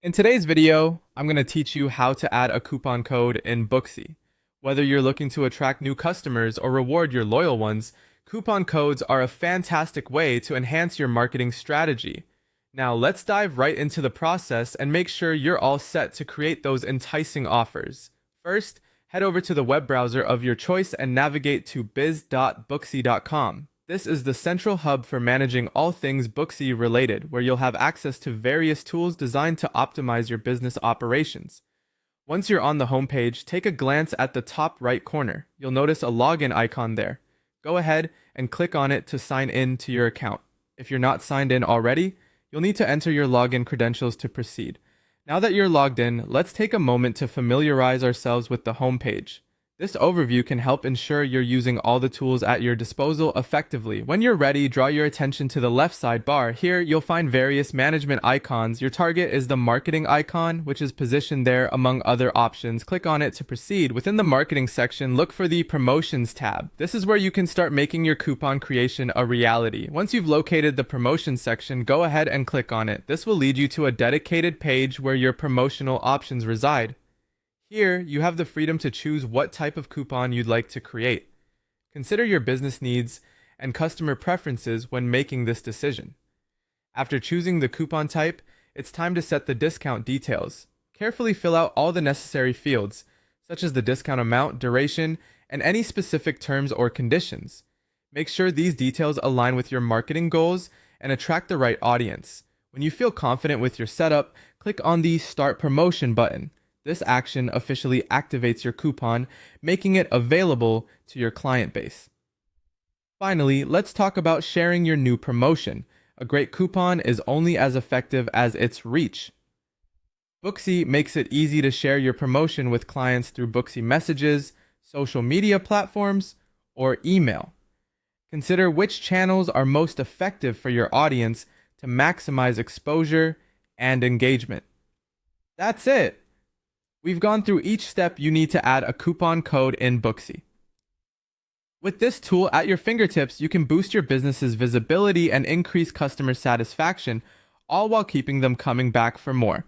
In today's video, I'm going to teach you how to add a coupon code in Booksy. Whether you're looking to attract new customers or reward your loyal ones, coupon codes are a fantastic way to enhance your marketing strategy. Now let's dive right into the process and make sure you're all set to create those enticing offers. First, head over to the web browser of your choice and navigate to biz.booksy.com. This is the central hub for managing all things Booksy related, where you'll have access to various tools designed to optimize your business operations. Once you're on the homepage, take a glance at the top right corner. You'll notice a login icon there. Go ahead and click on it to sign in to your account. If you're not signed in already, you'll need to enter your login credentials to proceed. Now that you're logged in, let's take a moment to familiarize ourselves with the homepage. This overview can help ensure you're using all the tools at your disposal effectively. When you're ready, draw your attention to the left sidebar. Here, you'll find various management icons. Your target is the marketing icon, which is positioned there among other options. Click on it to proceed. Within the marketing section, look for the promotions tab. This is where you can start making your coupon creation a reality. Once you've located the promotions section, go ahead and click on it. This will lead you to a dedicated page where your promotional options reside. Here, you have the freedom to choose what type of coupon you'd like to create. Consider your business needs and customer preferences when making this decision. After choosing the coupon type, it's time to set the discount details. Carefully fill out all the necessary fields, such as the discount amount, duration, and any specific terms or conditions. Make sure these details align with your marketing goals and attract the right audience. When you feel confident with your setup, click on the Start Promotion button. This action officially activates your coupon, making it available to your client base. Finally, let's talk about sharing your new promotion. A great coupon is only as effective as its reach. Booksy makes it easy to share your promotion with clients through Booksy messages, social media platforms, or email. Consider which channels are most effective for your audience to maximize exposure and engagement. That's it! We've gone through each step you need to add a coupon code in Booksy. With this tool at your fingertips, you can boost your business's visibility and increase customer satisfaction, all while keeping them coming back for more.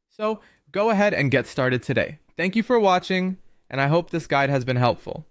So, go ahead and get started today. Thank you for watching, and I hope this guide has been helpful.